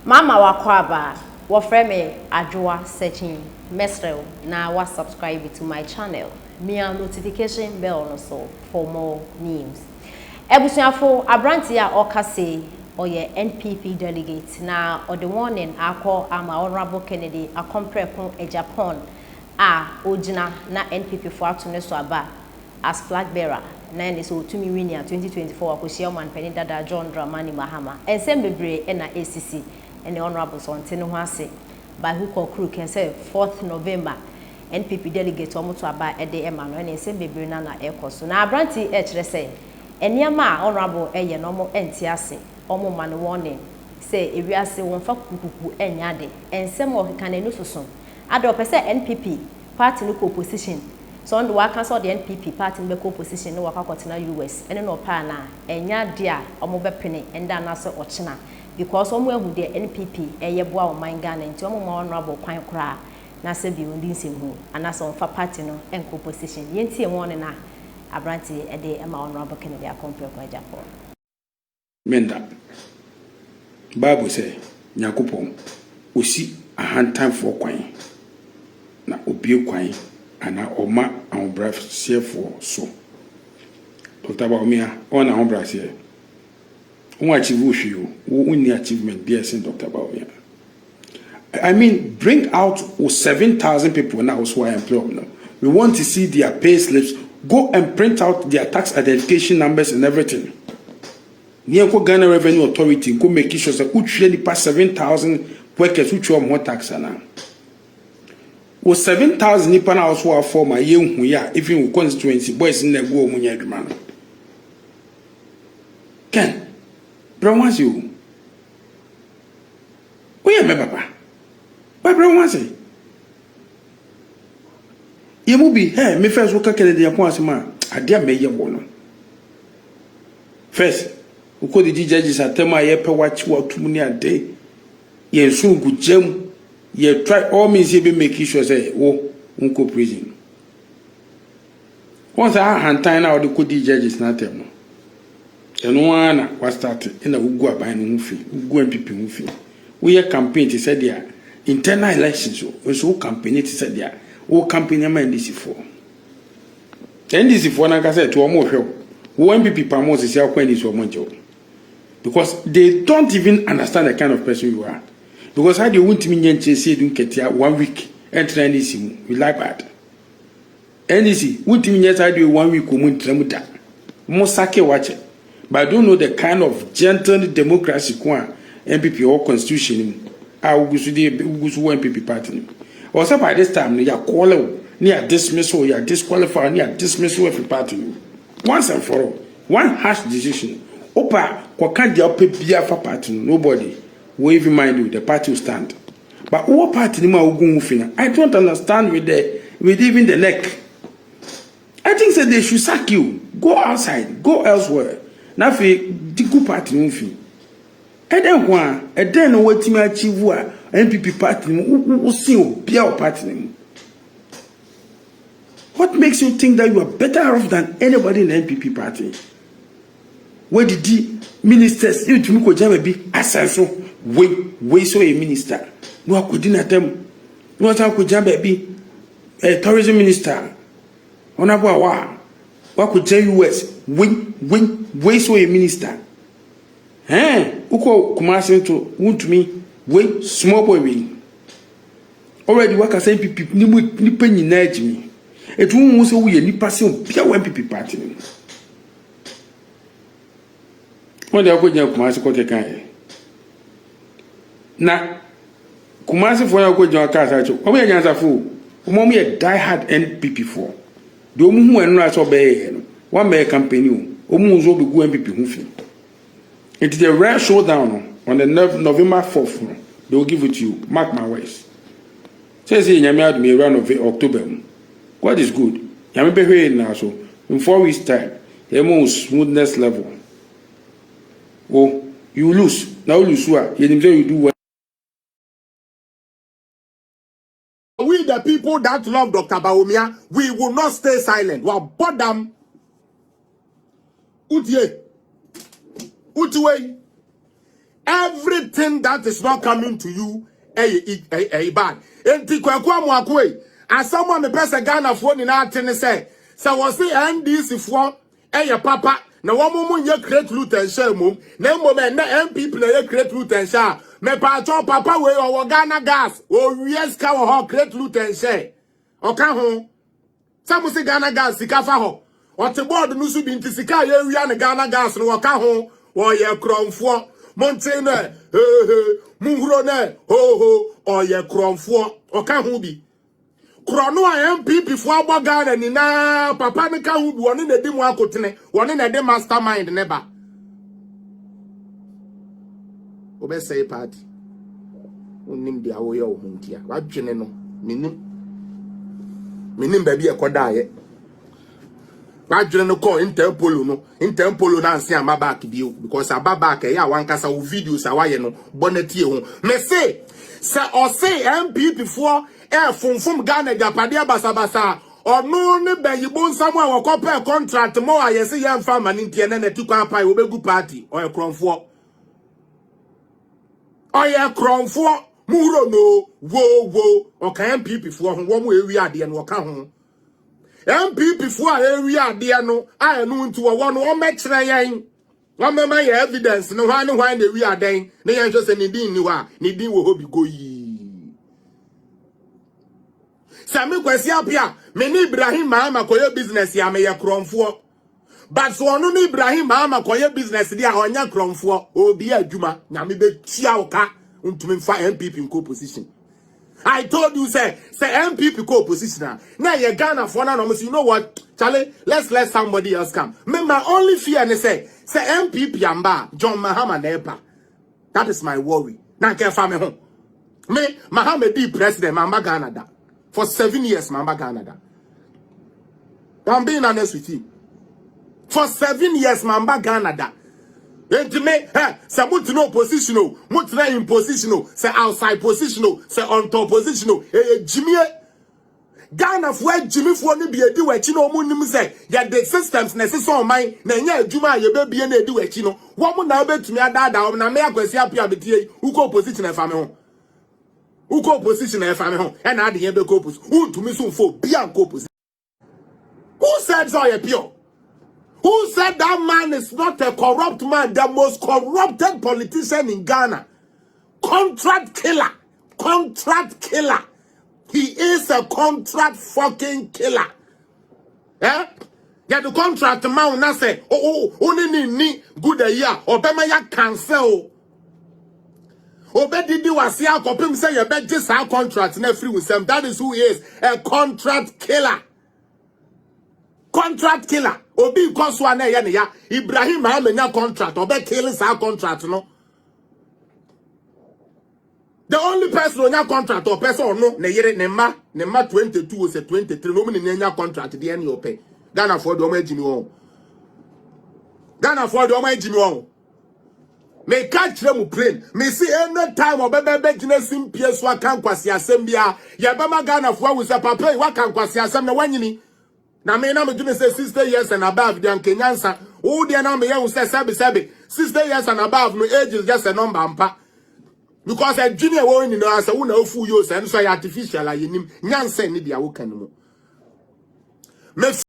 Mama wakwaba, wafreme ajua searching mesrel na wa subscribe to my channel. Mia notification bell no so for more news. Ebusuafo abranti a okase oye NPP delegate na o the warning akọ ama Honorable Kennedy akomprepon e Japan a ojina na NPP for atune so aba as flag bearer na ne so tumi win ya 2024 akosia man pani dada John Dramani Mahama ensembebre na ACC and the Honorable Sonte no ase by hook or crook and say 4th November NPP delegate omo to aba e de emmanuel and ensembebre na ekoso na abranti e kire say eniama Honorable eye no mo enti ase omo man warning say ewiase wonfa kukuku enyade ensem o kanenu soso ade opese NPP party no opposition so on the cancel the NPP party no opposition no waka kotena US ene no pa na enyade a omo bepene enda na so ochena because omo ehu the NPP eyeboa o man Ghana enti omo ma Honorable kwan kra na se bi on dinsim hu anasa onfa party no enko opposition yenti e won na abranti e de ema Honorable Kennedy akompre kwa Japan Menda Bible say Nyakopon osi ahantan for kwan na obie kwan ana oma ahobra for so Dr. Baumia on ahobra se won achieve hwio won ni achievement there sin Dr. Baumia I mean bring out 7,000 people now who are employed now. We want to see their pay slips, go and print out their tax identification numbers and everything. Niako Ghana Revenue Authority go make sure that usually pass 7,000 workers who show more tax now. With 7,000 nipa na also are for my young ya even constituency boys in the go munya demand. Ken, bro wants you. We are papa. But bro wants it. You will be hey me first work Kennedy upon asema adia me ye wono. First uko the judges atema ye pe watch what muni ade ye nsu gujam ye try all means ye be make sure say wo unko prison once a hantan na the kodi judges na tem no eno ana wa start na ugu aban no mfi ugu MPP mfi we ye campaign to say there internal elections so campaign to say there o campaign am NDC for na ka say to omo hwe wo MPP pamos is ya kwani so omo because they don't even understand the kind of person you are. Because how do you want me to say don't get here 1 week and train this we like that. NDC want me to do 1 week tremuta. Mosake watch it. But I don't know the kind of gentle democracy MPP or constitution I will go to MPP party. Also by this time you are calling near dismissal, you are disqualified, near dismissal of the party. Once and for all, one harsh decision. Opa, kwa kandi ya upe biya fa party, nobody will even mind you, the party will stand. But what party ni ma ugu ufina? I don't understand with even the neck. I think that they should sack you. Go outside, go elsewhere. Na fi diku party ufi. And then what me achieve wa NPP party u si biya party. What makes you think that you are better off than anybody in the NPP party? Where did the ministers you to me ko jam be asenso we so a minister no akudina them no ata ko jam be a tourism minister Honorable wa ko jam US we so a minister uko kumase to want me we small boy we already work as MPP ni panyi na ajimi etu mu so we ni pass on bia MPP party when they are going to Kumasi Kotekai. Now, Kumasi for your good your car, Omi against a fool, Momi a die-hard NPP for. The woman who and Ras obey one may campaign, Omus will be good NPP. It is a rare showdown on the November 4th. They will give it to you. Mark my words. Says he Yamiad me around of October. What is good? Yamibe here now, so in 4 weeks' time, the most smoothness level. Oh, you lose. Now lose what? You do what? We the people that love Dr. Baumia, we will not stay silent. We are bottom. Utiye. Utiwe. Everything that is not coming to you, bad. Enti kwakwa mwakwe. As someone me pesa Ghana for ni na atene say. So was say NDC for papa. Na womo ye create loot and share mum. Na moment na MPP na ye create loot and share. Me pa cho papa we o Ghana gas. O yes ka wo create loot and share. Oka ho. Some say Ghana gas sika fa ho. O te board no so bi nti sika ye wia na Ghana gas no oka ho. Wo ye kromfo. Montene munhuro ne ho o ye kromfo. Oka ho bi. Krono a MPP fo Ghana ni na papa ne ka hu bi woni na di mu akotene woni na di mastermind ne ba obe say party onim dia wo ye o huntia wadwene no minim ba bi ekoda ye wadwene no ko interpolo na nse ama back bio because aba back e ya wankasa wo videos awaye no bonnetie ho me say o say MPP fo funfum Ghana japade basabasa onu ne bayibo nsam a wokope contract mo ayese ye mfa mani ntie na netikwa apai obegu party oye kromfo muro no wo oka MPP fo ho wo mo ewi ade no oka ho MPP fo a ewi ade no a enu nti wo no o mekire yen wo mema ye evidence no hwan na ewi ade ne yen hwe se ne din ni wa ne din wo hobi go yi Sami kwesi apia me ni Ibrahim Mahama koye business ya me ye kromfo but so onu ni Ibrahim Mahama koye business dia onya kromfo obi adwuma na me be tia oka ntumi mfa MPP in co-position. I told you say MPP co-position na ye Ghana for na no you know what Charlie, let's let somebody else come. Me my only fear ne say MPP amba John Mahama nepa. That is my worry. Na ke fa me ho. Me Mahama be president mamba Ghana da. For 7 years, Mamba Canada. I'm being honest with you. For 7 years, Mamba Canada. And to me, say no positional, mutina in positional, say outside positional, say on top positional. Jimmy Ghana for Jimmy for ni be do we chino mu nim say ya the systems necessary on mine na nya adwuma ye be bie na edi we chino. Wo mu na obetumi adada na me akwasi apia betie uko position e fa me ho. Who go position and family and I the go position. Who to me soon for beyond go position? Who said so a pure? Who said that man is not a corrupt man, the most corrupted politician in Ghana? Contract killer. Contract killer. He is a contract fucking killer. Eh? Yeah, the contract man na say, only ni good a year or bema ya cancel. Obedidi wasia kopim say you bet just our contract na free with them. That is who he is, a contract killer. Contract killer. Obi koswa na ya ya Ibrahim Mahama contract obe kill our contract no. The only person on your contract or person no na yere ne ma 22 or 23 no me na contract the any ope. Ghana for do ma jimi won. Ghana for do ma jimi won. Me catch them plane. Me see any time or bebe jine simpie so aka kwasi asem bia. Ya bema Ghana for we say papa wa kan kwasi asem na wanyini. Na me na me jine say 60 years and above the Kenyansa. Who dey na me you say 70 60 years and above no age is just a number ampa. Because a junior wo ni no answer wo na ofu yo say so artificial ayenim. Nyansa ni dia wo kan mo. Me